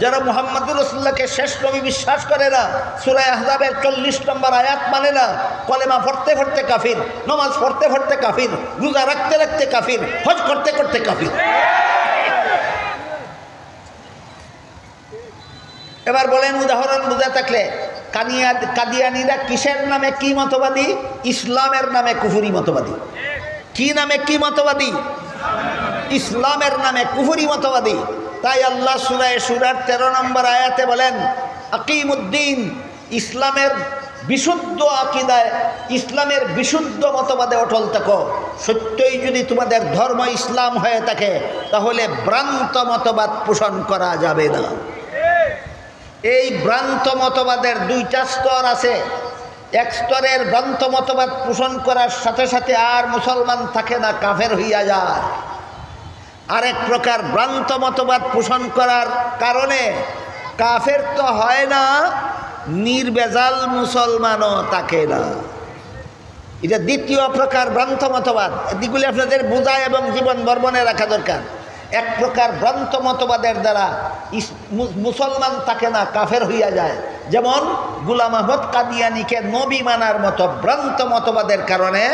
যারা মুহাম্মদুর রাসূলুল্লাহকে শেষ নবী বিশ্বাস করে না, সূরা আহজাবের 40 নম্বর আয়াত মানে না, কলেমা পড়তে পড়তে কাফির, নামাজ পড়তে পড়তে কাফির, রোজা রাখতে রাখতে কাফির, হজ করতে করতে কাফির। এবার বলেন, উদাহরণ বুঝা থাকলে, কাদিয়ানীরা কিসের নামে কি মতবাদী? ইসলামের নামে কুফরি মতবাদী। কি নামে কি মতবাদী? ইসলামের নামে কুফরি মতবাদী। তাই আল্লাহ সূরা শুরার 13 নম্বর আয়াতে বলেন, আকিমুদ্দিন, ইসলামের বিশুদ্ধ আকীদায়, ইসলামের বিশুদ্ধ মতবাদে অটল থাকো। সত্যই যদি তোমাদের ধর্ম ইসলাম হয়ে থাকে, তাহলে ভ্রান্ত মতবাদ পোষণ করা যাবে না। এই ভ্রান্ত মতবাদের দুইটা স্তর আছে। এক স্তরের ভ্রান্ত মতবাদ পোষণ করার সাথে সাথে আর মুসলমান থাকে না, কাফের হইয়া যায়। আরেক প্রকার ভ্রান্ত মতবাদ পোষণ করার কারণে কাফের তো হয় না, নির্বেজাল মুসলমানও থাকে না। এটা দ্বিতীয় প্রকার ভ্রান্ত মতবাদ। এদিকগুলি আপনাদের বোঝায় এবং জীবন বর্বনে রাখা দরকার। এক প্রকার ভ্রান্ত মতবাদের দ্বারা মুসলমান থাকে না, কাফের হইয়া যায়। যেমন গোলাম আহমদ কাদিয়ানীকে নবী মানার মতো ভ্রান্ত মতবাদের কারণে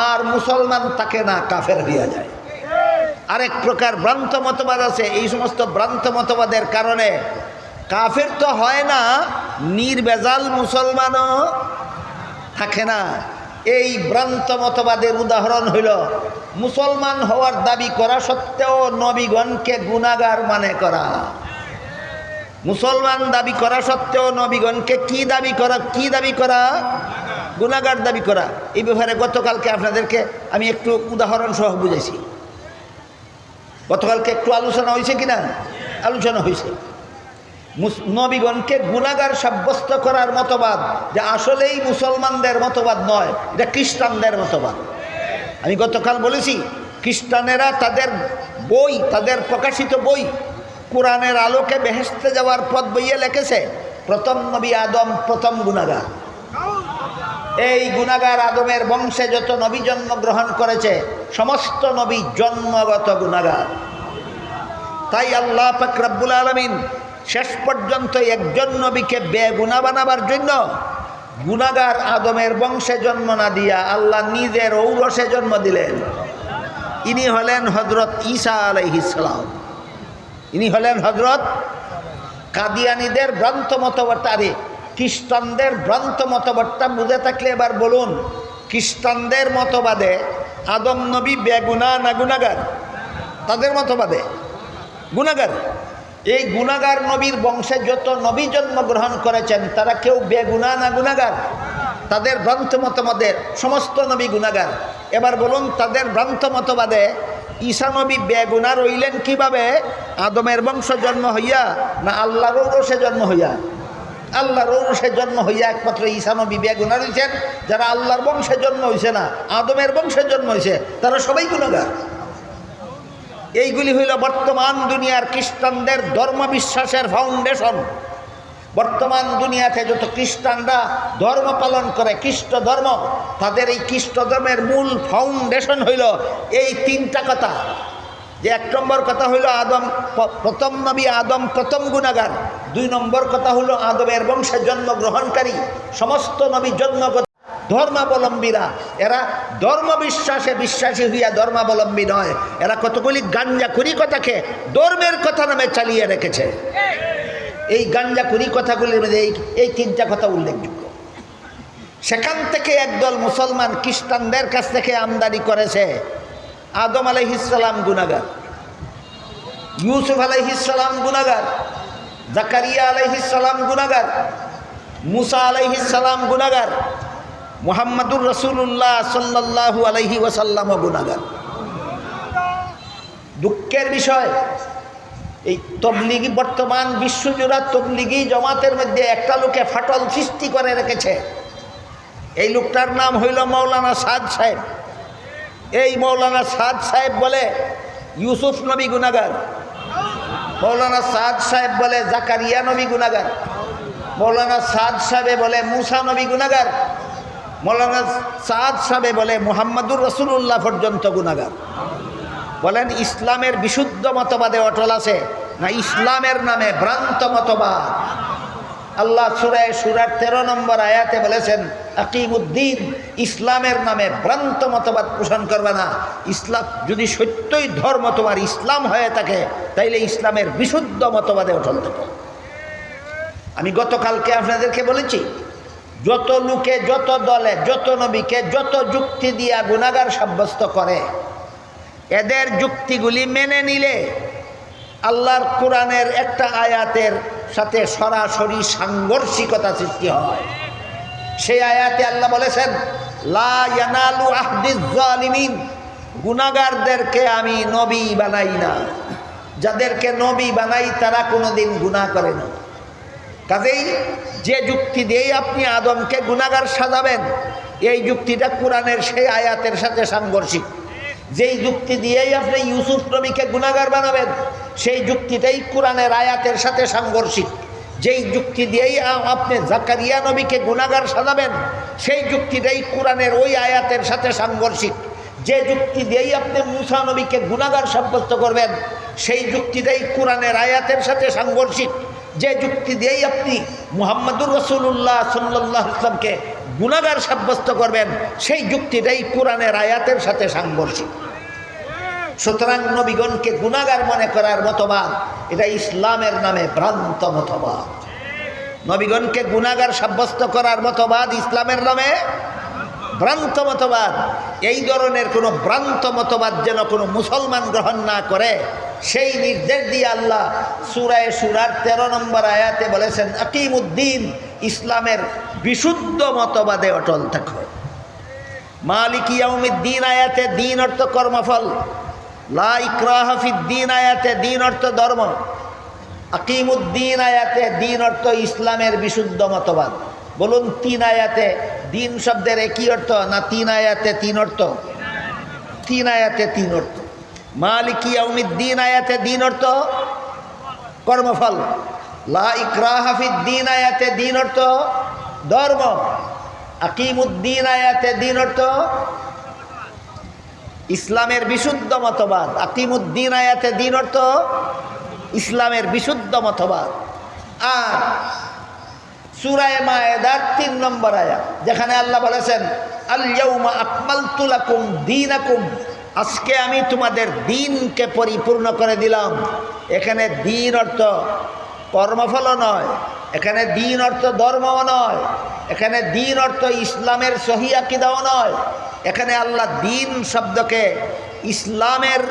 আর মুসলমান থাকে না, কাফের হইয়া যায়। আরেক প্রকার ভ্রান্ত মতবাদ আছে, এই সমস্ত ভ্রান্ত মতবাদের কারণে কাফের তো হয় না, নির্বেজাল মুসলমানও থাকে না। এই ভ্রান্ত মতবাদের উদাহরণ হইল মুসলমান হওয়ার দাবি করা সত্ত্বেও নবীগণকে গুনাহগার মনে করা। মুসলমান দাবি করা সত্ত্বেও নবীগণকে কি দাবি করা? গুনাহগার দাবি করা। এই ব্যাপারে গতকালকে আপনাদেরকে আমি একটু উদাহরণ সহ বুঝেছি। গতকালকে একটু আলোচনা হয়েছে কিনা? আলোচনা হয়েছে। নবীগণকে গুনাহগার সাব্যস্ত করার মতবাদ যে আসলেই মুসলমানদের মতবাদ নয়, এটা খ্রিস্টানদের মতবাদ। আমি গতকাল বলেছি, খ্রিস্টানেরা তাদের বই, তাদের প্রকাশিত বই কোরআনের আলোকে বেহেশতে যাওয়ার পথ বইয়ে লিখেছে, প্রথম নবী আদম প্রথম গুনাহগার। এই গুনাহগার আদমের বংশে যত নবী জন্মগ্রহণ করেছে, সমস্ত নবী জন্মগত গুনাহগার। তাই আল্লাহ পাক রব্বুল আলামিন শেষ পর্যন্ত একজন নবীকে বেগুনাহ বানাবার জন্য গুনাহগার আদমের বংশে জন্ম না দিয়া আল্লাহ নিজের ঔরসে জন্ম দিলেন। ইনি হলেন হযরত ঈসা আলাইহিস সালাম। ইনি হলেন হযরত। কাদিয়ানীদের ভ্রান্ত মতবাদ, আরে খ্রিস্টানদের ভ্রান্ত মতবাদটা বুঝে থাকলে এবার বলুন, খ্রিস্টানদের মতবাদে আদম নবী বেগুনাহ না গুনাহগার? তাদের মতবাদে গুনাহগার। এই গুনাহগার নবীর বংশে যত নবী জন্মগ্রহণ করেছেন, তারা কেউ বেগুনাহ না গুনাহগার? তাদের ভ্রান্ত মতবাদে সমস্ত নবী গুনাহগার। এবার বলুন, তাদের ভ্রান্ত মতবাদে ঈসা নবী বেগুনাহ রইলেন কিভাবে? আদমের বংশ জন্ম হইয়া না আল্লাহর ঔরসে জন্ম হইয়া? আল্লাহর ঔরসে জন্ম হইয়া একমাত্র ঈসা নবী বেগুনাহ রয়েছেন। যারা আল্লাহর বংশে জন্ম হয়েছে না, আদমের বংশে জন্ম হয়েছে, তারা সবাই গুনাহগার। এইগুলি হইল বর্তমান দুনিয়ার খ্রিস্টানদের ধর্ম বিশ্বাসের ফাউন্ডেশন। বর্তমান দুনিয়াতে যত খ্রিস্টানরা ধর্ম পালন করে, খ্রিস্ট ধর্ম, তাদের এই খ্রিস্ট ধর্মের মূল ফাউন্ডেশন হইল এই তিনটা কথা। যে এক নম্বর কথা হইল আদম প্রথম নবী আদম প্রথম গুনাহগার। দুই নম্বর কথা হইল আদমের বংশে জন্মগ্রহণকারী সমস্ত নবী জন্মগত ধর্মাবলম্বীরা, এরা ধর্ম বিশ্বাসে বিশ্বাসী হইয়া ধর্মাবলম্বী নয়, এরা কতগুলি গাঞ্জাখুরি কথাকে ধর্মের কথা নামে চালিয়ে রেখেছে। এই গাঞ্জাখুরি কথাগুলির মধ্যে এই তিনটা কথা উল্লেখযোগ্য। সেখান থেকে একদল মুসলমান খ্রিস্টানদের কাছ থেকে আমদানি করেছে আদম আলাইহিস সালাম গুনাহগার, ইউসুফ আলাইহিস সালাম গুনাহগার, জাকারিয়া আলাইহিস সালাম গুনাহগার, মুসা আলাইহিস সালাম গুনাহগার, মুহাম্মাদুর রাসূলুল্লাহ সাল্লাল্লাহু আলাইহি ওয়াসাল্লাম গুনাহগার। দুঃখের বিষয়, এই তবলিগি বর্তমান বিশ্বজোড়া তবলিগি জমাতের মধ্যে একটা লোকে ফাটল সৃষ্টি করে রেখেছে। এই লোকটার নাম হইল মৌলানা সাদ সাহেব। এই মৌলানা সাদ সাহেব বলে ইউসুফ নবী গুনাহগার, মৌলানা সাদ সাহেব বলে জাকারিয়া নবী গুনাহগার, মৌলানা সাদ সাহেব বলে মুসা নবী গুনাহগার, মৌলানা সাদ সাহেব বলে মুহাম্মাদুর রাসূলুল্লাহ পর্যন্ত গুনাহগার। বলেন ইসলামের বিশুদ্ধ মতবাদে অটল আছে, না ইসলামের নামে ভ্রান্ত মতবাদ? আল্লাহ সূরার 13 নম্বর আয়াতে বলেছেন আকিমুদ্দিন, ইসলামের নামে ভ্রান্ত মতবাদ পোষণ করবে না। ইসলাম যদি সত্যই ধর্ম তোমার ইসলাম হয়ে থাকে, তাইলে ইসলামের বিশুদ্ধ মতবাদে অটল থাকো। আমি গতকালকে আপনাদেরকে বলেছি, যত লোকে, যত দলে, যত নবীকে যত যুক্তি দিয়া গুনাহগার সাব্যস্ত করে, এদের যুক্তিগুলি মেনে নিলে আল্লাহর কোরআনের একটা আয়াতের সাথে সরাসরি সাংঘর্ষিকতা সৃষ্টি হয়। সেই আয়াতে আল্লাহ বলেছেন লা ইয়ানালু আহদিজ জালিমিন, গুনাহগারদেরকে আমি নবী বানাই না। যাদেরকে নবী বানাই তারা কোনোদিন গুনাহ করে না। কাজেই যে যুক্তি দিয়েই আপনি আদমকে গুনাহগার সাজাবেন, এই যুক্তিটা কোরআনের সেই আয়াতের সাথে সাংঘর্ষিক। যেই যুক্তি দিয়েই আপনি ইউসুফ নবীকে গুনাহগার বানাবেন, সেই যুক্তিটাই কোরআনের আয়াতের সাথে সাংঘর্ষিক। যেই যুক্তি দিয়েই আপনি জাকারিয়া নবীকে গুনাহগার সাজাবেন, সেই যুক্তিটাই কোরআনের ওই আয়াতের সাথে সাংঘর্ষিক। যে যুক্তি দিয়েই আপনি মুসা নবীকে গুনাহগার সাব্যস্ত করবেন, সেই যুক্তিটাই কোরআনের আয়াতের সাথে সাংঘর্ষিক। যে যুক্তি দিয়েই আপনি মুহাম্মদুর রাসূলুল্লাহ সাল্লাল্লাহু আলাইহি ওয়াসাল্লামকে গুনাহগার সাব্যস্ত করবেন, সেই যুক্তিটাই কোরআনের আয়াতের সাথে সাংঘর্ষিক। সুতরাং নবীগণকে গুনাহগার মনে করার মতবাদ, এটা ইসলামের নামে ভ্রান্ত মতবাদ। নবীগণকে গুনাহগার সাব্যস্ত করার মতবাদ ইসলামের নামে ভ্রান্ত মতবাদ। এই ধরনের কোনো ভ্রান্ত মতবাদ যেন কোনো মুসলমান গ্রহণ না করে, সেই নির্দেশ দিয়ে আল্লাহ সূরার 13 নম্বর আয়াতে বলেছেন আকিমুদ্দিন, ইসলামের বিশুদ্ধ মতবাদে অটল থাকো। মালিক ইয়াউমিদ্দিন আয়াতে দিন অর্থ কর্মফল, লা ইকরাহা ফিদ্দিন আয়াতে দিন অর্থ ধর্ম, আকিমুদ্দিন আয়াতে দিন অর্থ ইসলামের বিশুদ্ধ মতবাদ। বলুন 3 আয়াতে দিন শব্দের একই অর্থ না 3 আয়াতে 3 অর্থ? 3 আয়াতে 3 অর্থ। মালিক ইয়াউমিদ্দিন আয়াতে দিন অর্থ কর্মফল, লা ইকরাহা ফিদ্দিন আয়াতে দিন অর্থ ধর্ম, আকিমুদ্দিন আয়াতে দিন অর্থ ইসলামের বিশুদ্ধ মতবাদ। আকিমুদ্দিন আয়াতে দিন অর্থ ইসলামের বিশুদ্ধ মতবাদ। আর সূরা মায়েদার 3 নম্বর আয়াত, যেখানে আল্লাহ বলেছেন আল ইয়াউমা আকমালতু লাকুম দীনাকুম, আজকে আমি তোমাদের দিনকে পরিপূর্ণ করে দিলাম। এখানে দিন অর্থ কর্মফলও নয়, এখানে দিন অর্থ ধর্মও নয়, এখানে দিন অর্থ ইসলামের সহি আকীদাও নয়। এখানে আল্লাহ দিন শব্দকে ইসলামের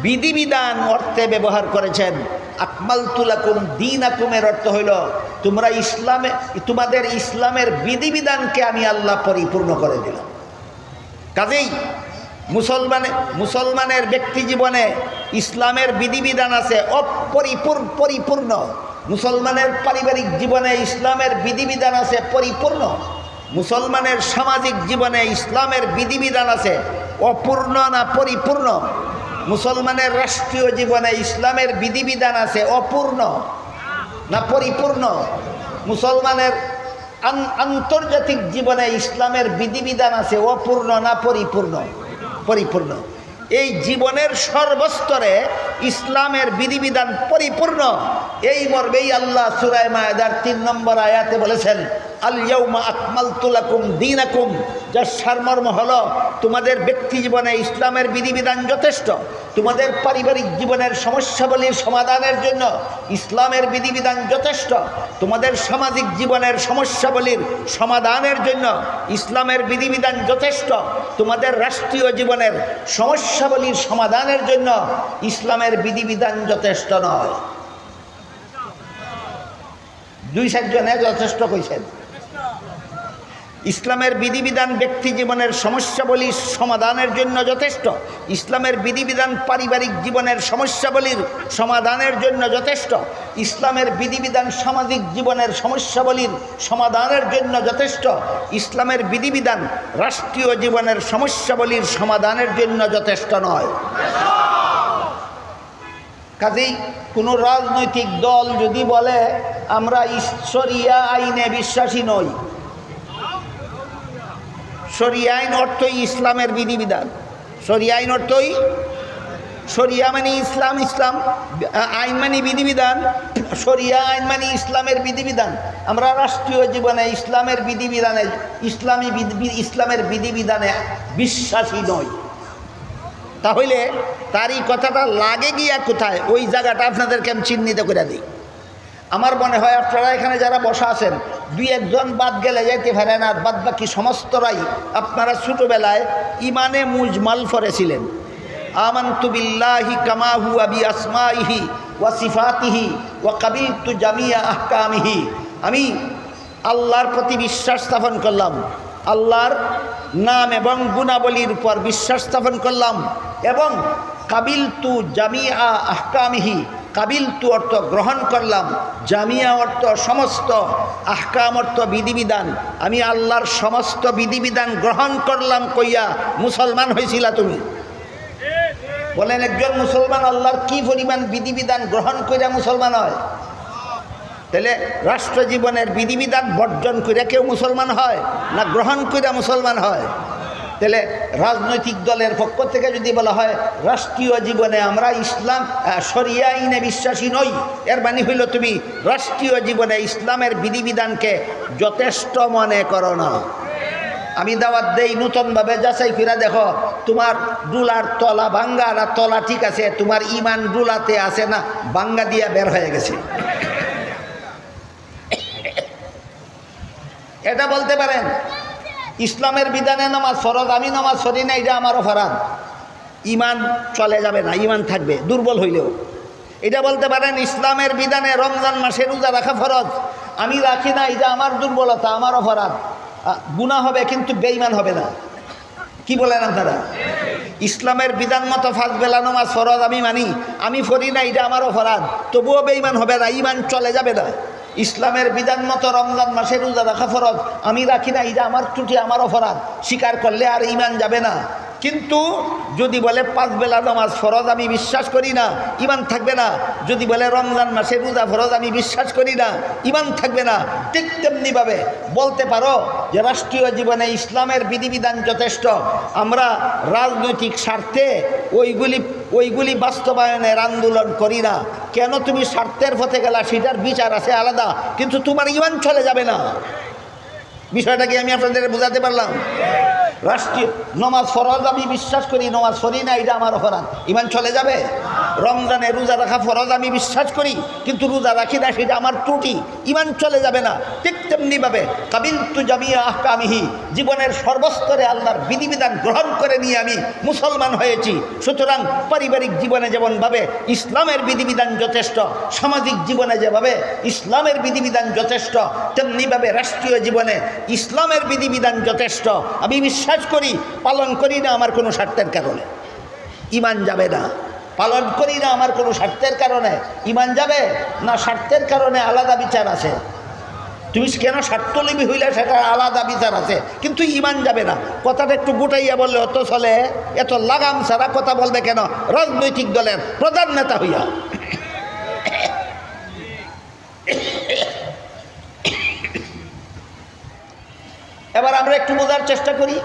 বিধিবিধান অর্থে ব্যবহার করেছেন। আকমালতু লাকুম দীনাকুমের অর্থ হইল তোমরা ইসলামে, তোমাদের ইসলামের বিধিবিধানকে আমি আল্লাহ পরিপূর্ণ করে দিলাম। কাজেই মুসলমানের ব্যক্তি জীবনে ইসলামের বিধিবিধান আছে পরিপূর্ণ। মুসলমানের পারিবারিক জীবনে ইসলামের বিধিবিধান আছে পরিপূর্ণ। মুসলমানের সামাজিক জীবনে ইসলামের বিধিবিধান আছে অপূর্ণ না পরিপূর্ণ। মুসলমানের রাষ্ট্রীয় জীবনে ইসলামের বিধিবিধান আছে অপূর্ণ না পরিপূর্ণ। মুসলমানের আন্তর্জাতিক জীবনে ইসলামের বিধিবিধান আছে অপূর্ণ না পরিপূর্ণ? পরিপূর্ণ। এই জীবনের সর্বস্তরে ইসলামের বিধিবিধান পরিপূর্ণ। এই মর্মেই আল্লাহ সূরা মায়েদার 3 নম্বর আয়াতে বলেছেন আল ইয়াউমা আকমালতু লাকুম দীনাকুম, যার সারমর্ম হলো তোমাদের ব্যক্তি জীবনে ইসলামের বিধিবিধান যথেষ্ট, তোমাদের পারিবারিক জীবনের সমস্যাবলীর সমাধানের জন্য ইসলামের বিধিবিধান যথেষ্ট, তোমাদের সামাজিক জীবনের সমস্যাবলীর সমাধানের জন্য ইসলামের বিধিবিধান যথেষ্ট, তোমাদের রাষ্ট্রীয় জীবনের সমস্যাবলীর সমাধানের জন্য ইসলামের বিধিবিধান যথেষ্ট নয়। 2-4 জনে যথেষ্ট কইছেন। ইসলামের বিধিবিধান ব্যক্তি জীবনের সমস্যাবলীর সমাধানের জন্য যথেষ্ট, ইসলামের বিধিবিধান পারিবারিক জীবনের সমস্যাবলীর সমাধানের জন্য যথেষ্ট, ইসলামের বিধিবিধান সামাজিক জীবনের সমস্যাবলীর সমাধানের জন্য যথেষ্ট, ইসলামের বিধিবিধান রাষ্ট্রীয় জীবনের সমস্যাবলীর সমাধানের জন্য যথেষ্ট নয়। কাজেই কোনো রাজনৈতিক দল যদি বলে আমরা শরিয়া আইনে বিশ্বাসী নই, শরিয়া আইন অর্থই ইসলামের বিধিবিধান, শরিয়া আইন অর্থই শরিয়া মানে ইসলাম, ইসলাম আইন মানে বিধিবিধান, শরিয়া আইন মানে ইসলামের বিধিবিধান। আমরা রাষ্ট্রীয় জীবনে ইসলামের বিধিবিধানে ইসলামের বিধিবিধানে বিশ্বাসী নই। তাহলে তারই কথাটা লাগে গিয়া কোথায়, ওই জায়গাটা আপনাদেরকে আমি চিহ্নিত করে দিই। আমার মনে হয় আপনারা এখানে যারা বসা আছেন, দুই একজন বাদ গেলে যাইতে পারেন, আর বাদ বাকি সমস্তরাই আপনারা ছোটোবেলায় ইমানে মুজমাল পড়েছিলেন। আমানতু বিল্লাহি কামা হুয়া বি আসমাইহি ওয়া সিফাতিহি ওয়া কাবিলতু জামিয়া আহকামিহি। আমি আল্লাহর প্রতি বিশ্বাস স্থাপন করলাম, আল্লাহর নাম এবং গুণাবলীর উপর বিশ্বাস স্থাপন করলাম, এবং কাবিলতু জামিয়া আহকামিহি, কাবিলতু অর্থ গ্রহণ করলাম, জামিয়া অর্থ সমস্ত, আহকাম অর্থ বিধিবিধান। আমি আল্লাহর সমস্ত বিধিবিধান গ্রহণ করলাম কইয়া মুসলমান হয়েছিলা তুমি? বলেন, একজন মুসলমান আল্লাহর কি পরিমাণ বিধিবিধান গ্রহণ কইরা মুসলমান হয়? তাহলে রাষ্ট্র জীবনের বিধিবিধান বর্জন কইরা কেউ মুসলমান হয় না গ্রহণ কইরা মুসলমান হয়? তাহলে রাজনৈতিক দলের পক্ষ থেকে যদি বলা হয় রাষ্ট্রীয় জীবনে আমরা ইসলাম শরিয়া আইনে বিশ্বাসী নই, এর মানে হইল তুমি রাষ্ট্রীয় জীবনে ইসলামের বিধিবিধানকে যথেষ্ট মনে করো না। আমি দাওয়াত দেই, নূতনভাবে যাচাই করে দেখো তোমার ডুলার তলা ভাঙ্গা না তলা ঠিক আছে, তোমার ইমান ডুলাতে আছে না ভাঙ্গা দিয়া বের হয়ে গেছে। এটা বলতে পারেন ইসলামের বিধানে নামাজ ফরজ, আমি নামাজ পড়ি না, এটা আমারও ফরজ, ইমান চলে যাবে না, ইমান থাকবে দুর্বল হইলেও। এটা বলতে পারেন ইসলামের বিধানে রমজান মাসে রোজা রাখা ফরজ, আমি রাখি না, এটা আমার দুর্বলতা, আমারও ফরজ, গুনাহ হবে কিন্তু বেঈমান হবে না। কি বলেন আপনারা? ইসলামের বিধান মতো 5 বেলা নামাজ ফরজ আমি মানি, আমি পড়ি না, এটা আমারও ফরজ, তবুও বেঈমান হবে না, ইমান চলে যাবে না। ইসলামের বিধান মতো রমজান মাসে রোজা রাখা ফরজ, আমি রাখি না, এটা আমার ত্রুটি, আমারও ফরজ, স্বীকার করলে আর ইমান যাবে না। কিন্তু যদি বলে 5 বেলা নামাজ ফরজ আমি বিশ্বাস করি না, ইমান থাকবে না। যদি বলে রমজান মাসে রোজা ফরজ আমি বিশ্বাস করি না, ইমান থাকবে না। ঠিক তেমনিভাবে বলতে পারো যে রাষ্ট্রীয় জীবনে ইসলামের বিধিবিধান যথেষ্ট, আমরা রাজনৈতিক স্বার্থে ওইগুলি বাস্তবায়নের আন্দোলন করি না। কেন? তুমি স্বার্থের পথে গেলা, সেটার বিচার আছে আলাদা, কিন্তু তোমার ইমান চলে যাবে না। বিষয়টা কি আমি আপনাদের বোঝাতে পারলাম? রাষ্ট্রীয় নমাজ ফরজ আমি বিশ্বাস করি, নমাজ পড়ি না, এটা আমার অপরাধ, ইমান চলে যাবে? রমজানে রোজা রাখা ফরজ আমি বিশ্বাস করি, কিন্তু রোজা রাখি না, সেটা আমার ত্রুটি, ইমান চলে যাবে না। ঠিক তেমনিভাবে কাবিলতু জামিয়া আহকামিহি, জীবনের সর্বস্তরে আল্লাহর বিধিবিধান গ্রহণ করে নিয়ে আমি মুসলমান হয়েছি। সুতরাং পারিবারিক জীবনে যেমনভাবে ইসলামের বিধিবিধান যথেষ্ট, সামাজিক জীবনে যেভাবে ইসলামের বিধিবিধান যথেষ্ট, তেমনিভাবে রাষ্ট্রীয় জীবনে ইসলামের বিধিবিধান যথেষ্ট। আমি বিশ্বাস করি, পালন করি না আমার কোনো স্বার্থের কারণে, ইমান যাবে না। পালন করি না আমার কোনো স্বার্থের কারণে, ইমান যাবে না। স্বার্থের কারণে আলাদা বিচার আছে, তুমি কেন স্বার্থলোভী হইলে সেটা আলাদা বিচার আছে, কিন্তু ইমান যাবে না। কথাটা একটু গুটাইয়া বললে অত চলে, এত লাগাম ছাড়া কথা বলবে কেন রাজনৈতিক দলের প্রধান নেতা হইয়া? এবার আমরা একটু বোঝার চেষ্টা করি,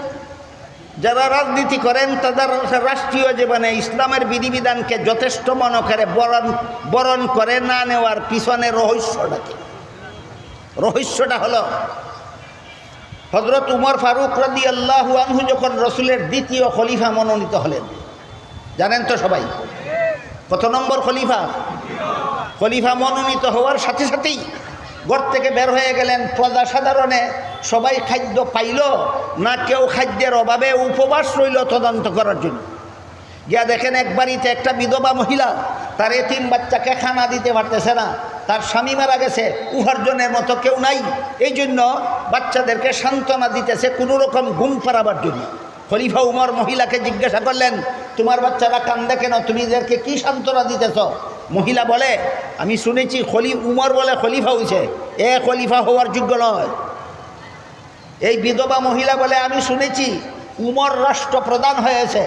যারা রাজনীতি করেন তাদের রাষ্ট্রীয় জীবনে ইসলামের বিধিবিধানকে যথেষ্ট মনে করে বরণ করে না নেওয়ার পিছনে রহস্যটা কি? রহস্যটা হলো হযরত উমর ফারুক রাদিয়াল্লাহু আনহু যখন রসুলের দ্বিতীয় খলিফা মনোনীত হলেন, জানেন তো সবাই কত নম্বর খলিফা? খলিফা মনোনীত হওয়ার সাথে সাথেই ঘর থেকে বের হয়ে গেলেন। প্রজা সাধারণে সবাই খাদ্য পাইল না, কেউ খাদ্যের অভাবে উপবাস রইল তদন্ত করার জন্য। গিয়া দেখেন এক বাড়িতে একটা বিধবা মহিলা, তার এতিম বাচ্চাকে খানা দিতে পারতেছে না, তার স্বামী মারা গেছে, উপার্জনের মতো কেউ নাই, এই জন্য বাচ্চাদেরকে সান্ত্বনা দিতেছে কোনো রকম ঘুম পাড়াবার জন্য। খলিফা উমর মহিলাকে জিজ্ঞাসা করলেন, তোমার বাচ্চারা কান্দে কেন, তুমি এদেরকে কি সান্ত্বনা দিতেছ? মহিলা বলে, আমি শুনেছি উমর বলে খলিফা হয়েছে, খলিফা হওয়ার যোগ্য নয়। এই বিধবা মহিলা বলে, আমি শুনেছি উমর রাষ্ট্রপ্রধান হয়েছে,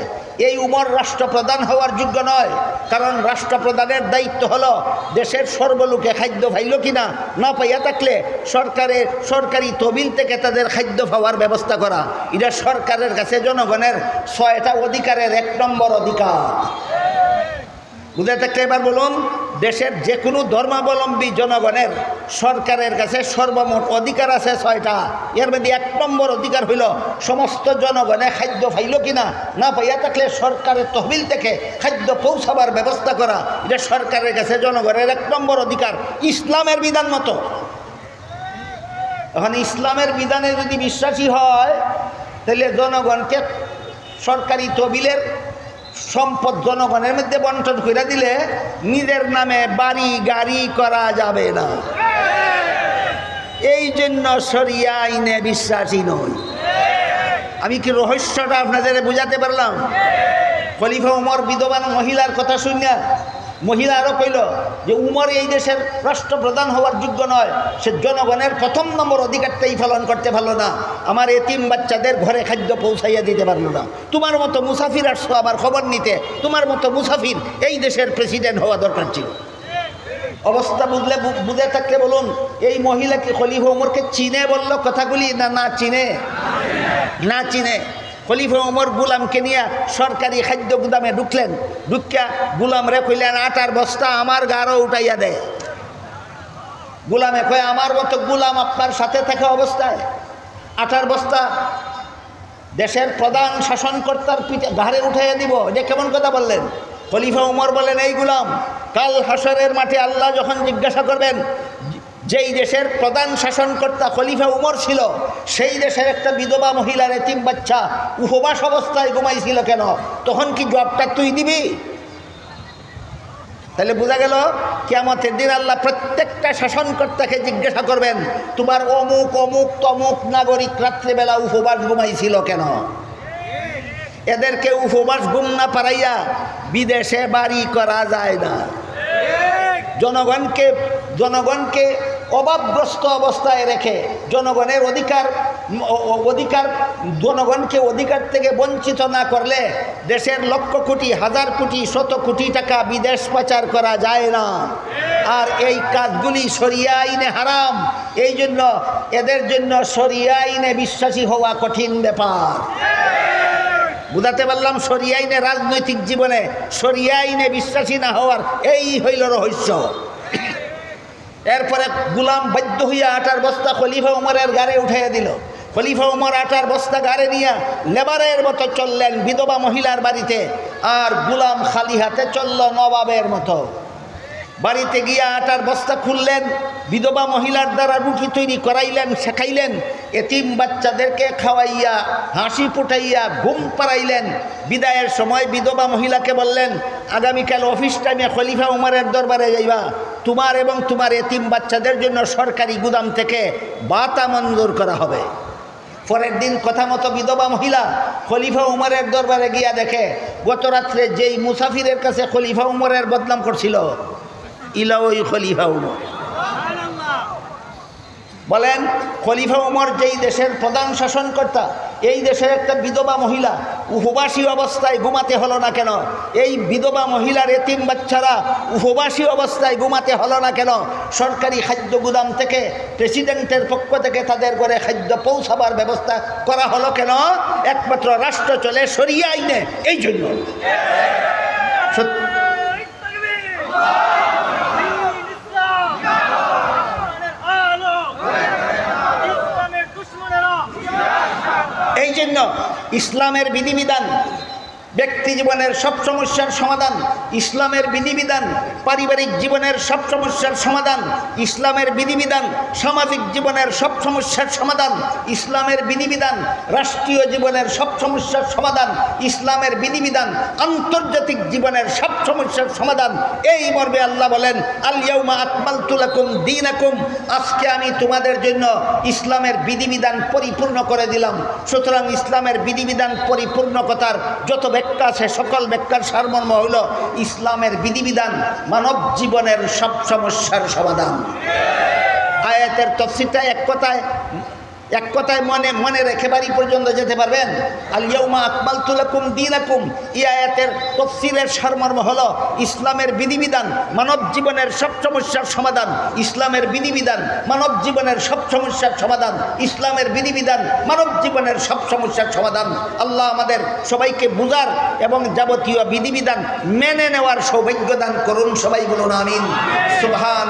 এই উমর রাষ্ট্রপ্রধান হওয়ার যোগ্য নয়, কারণ রাষ্ট্রপ্রধানের দায়িত্ব হলো দেশের সর্বলোকে খাদ্য পাইল কিনা, না পাইয়া থাকলে সরকারি তহবিল থেকে তাদের খাদ্য পাওয়ার ব্যবস্থা করা। এটা সরকারের কাছে জনগণের 6টা অধিকারের 1 নম্বর অধিকার। বুঝে থাকলে এবার বলুন, দেশের যে কোনো ধর্মাবলম্বী জনগণের সরকারের কাছে সর্বমোট অধিকার আছে 6টা। এর মধ্যে 1 নম্বর অধিকার হইল সমস্ত জনগণে খাদ্য পাইল কিনা, না পাইয়া থাকলে সরকারের তহবিল থেকে খাদ্য পৌঁছাবার ব্যবস্থা করা, এটা সরকারের কাছে জনগণের 1 নম্বর অধিকার ইসলামের বিধান মতো। এখন ইসলামের বিধানে যদি বিশ্বাসী হয় তাহলে জনগণকে সরকারি তহবিলের সম্পদ জনগণের মধ্যে বন্টন করে দিলে নিজের নামে বাড়ি গাড়ি করা যাবে না। এই জন্য শরিয়া আইনে বিশ্বাসী নই। আমি কি রহস্যটা আপনাদের বুঝাতে পারলাম? খলিফা উমর বিধবা মহিলার কথা শুনিয়া মহিলা আরও কইল যে উমর এই দেশের রাষ্ট্রপ্রধান হওয়ার যোগ্য নয়, সে জনগণের 1ম নম্বর অধিকারটাই পালন করতে পারলো না, আমার এতিম বাচ্চাদের ঘরে খাদ্য পৌঁছাইয়া দিতে পারলো না। তোমার মতো মুসাফির আসছো আবার খবর নিতে, তোমার মতো মুসাফির এই দেশের প্রেসিডেন্ট হওয়া দরকার ছিল। অবস্থা বুঝে থাকলে বলুন, এই মহিলা কি খলিফা উমরকে চিনে বলল কথাগুলি, না চিনে? না চিনে। খলিফা উমর গুলামকে নিয়ে সরকারি খাদ্য গুদামে ঢুকলেন, ঢুকিয়া গুলামরে কইলেন 8টার বস্তা আমার গাড়ো উঠাইয়া দেয়। গুলামে কয় আমার মতো গুলাম আপনার সাথে থাকা অবস্থায় 8টার বস্তা দেশের প্রধান শাসনকর্তার পিঠে ঘাড়ে উঠাইয়া দিব, এটা কেমন কথা বললেন? খলিফা উমর বলেন, এই গুলাম, কাল হাসরের মাঠে আল্লাহ যখন জিজ্ঞাসা করবেন যেই দেশের প্রধান শাসনকর্তা খলিফা উমর ছিল, সেই দেশের একটা বিধবা মহিলার এতিম বাচ্চা উপবাস অবস্থায় ঘুমাইছিল কেন, তখন কি জবাবটা তুই দিবি? তাহলে বোঝা গেল কিয়ামতের দিন আল্লাহ প্রত্যেকটা শাসনকর্তাকে জিজ্ঞাসা করবেন, তোমার অমুক অমুক তমুক নাগরিক রাত্রেবেলা উপবাস ঘুমাইছিল কেন? এদেরকে উপবাস ঘুম না পারাইয়া বিদেশে বাড়ি করা যায় না। জনগণকে অভাবগ্রস্ত অবস্থায় রেখে জনগণের জনগণকে অধিকার থেকে বঞ্চিত না করলে দেশের লক্ষ কোটি, হাজার কোটি, শত কোটি টাকা বিদেশ পাচার করা যায় না। আর এই কাজগুলি শরিয়া আইনে হারাম। এই জন্য এদের জন্য শরিয়া আইনে বিশ্বাসী হওয়া কঠিন ব্যাপার। বুঝাতে পারলাম? শরিয়া আইনে রাজনৈতিক জীবনে শরিয়া আইনে বিশ্বাসী না হওয়ার এই হইল রহস্য। এরপরে গুলাম বাধ্য হইয়া 8টার বস্তা খলিফা উমরের গাড়ে উঠাইয়া দিল। খলিফা উমর 8টার বস্তা গাড়ে নিয়ে লেবারের মতো চললেন বিধবা মহিলার বাড়িতে, আর গুলাম খালি হাতে চলল নবাবের মতো। বাড়িতে গিয়া 8টার বস্তা খুললেন, বিধবা মহিলার দ্বারা রুটি তৈরি করাইলেন, শেখাইলেন, এতিম বাচ্চাদেরকে খাওয়াইয়া হাসি ফুটাইয়া ঘুম পাড়াইলেন। বিদায়ের সময় বিধবা মহিলাকে বললেন, আগামীকাল অফিস টাইমে খলিফা উমরের দরবারে যাইবা, তোমার এবং তোমার এতিম বাচ্চাদের জন্য সরকারি গুদাম থেকে বাতা মঞ্জুর করা হবে। পরের দিন কথা মতো বিধবা মহিলা খলিফা উমরের দরবারে গিয়া দেখে গত রাত্রে যেই মুসাফিরের কাছে খলিফা উমরের বদনাম করছিল, ইলা ওই খলিফা উমর। বলেন, খলিফা উমর যেই দেশের প্রধান শাসনকর্তা, এই দেশের একটা বিধবা মহিলা উপবাসী অবস্থায় ঘুমাতে হলো না কেন? এই বিধবা মহিলার এতিম বাচ্চারা উপবাসী অবস্থায় ঘুমাতে হলো না কেন? সরকারি খাদ্য গুদাম থেকে প্রেসিডেন্টের পক্ষ থেকে তাদের ঘরে খাদ্য পৌঁছাবার ব্যবস্থা করা হলো কেন? একমাত্র রাষ্ট্র চলে শরিয়া আইনে। এই জন্য এই জন্য ইসলামের বিধিবিধান ব্যক্তি জীবনের সব সমস্যার সমাধান, ইসলামের বিধিবিধান পারিবারিক জীবনের সব সমস্যার সমাধান, ইসলামের বিধিবিধান সামাজিক জীবনের সব সমস্যার সমাধান, ইসলামের বিধিবিধান রাষ্ট্রীয় জীবনের সব সমস্যার সমাধান, ইসলামের বিধিবিধান আন্তর্জাতিক জীবনের সব সমস্যার সমাধান। এই মর্মে আল্লাহ বলেন, আল ইয়াউমা আকমালতু লাকুম দীনাকুম, আজকে আমি তোমাদের জন্য ইসলামের বিধিবিধান পরিপূর্ণ করে দিলাম। সুতরাং ইসলামের বিধিবিধান পরিপূর্ণতার যত ব্যাখ্যা আছে সকল ব্যাখ্যার সারমর্ম হইল ইসলামের বিধিবিধান মানব জীবনের সব সমস্যার সমাধান। আয়াতের তাফসীরটা এক কথায় মনে রেখে বাড়ি পর্যন্ত যেতে পারবেন। আল ইয়াউমা আকমালতু লাকুম দীনাকুম, এই আয়াতের তাফসীরের সারমর্ম হলো ইসলামের বিধিবিধান মানব জীবনের সব সমস্যার সমাধান। ইসলামের বিধিবিধান মানব জীবনের সব সমস্যার সমাধান। ইসলামের বিধিবিধান মানব জীবনের সব সমস্যার সমাধান। আল্লাহ আমাদের সবাইকে বুঝার এবং যাবতীয় বিধিবিধান মেনে নেওয়ার সৌভাগ্য দান করুন। সবাই বলুন আমিন। সুবহান।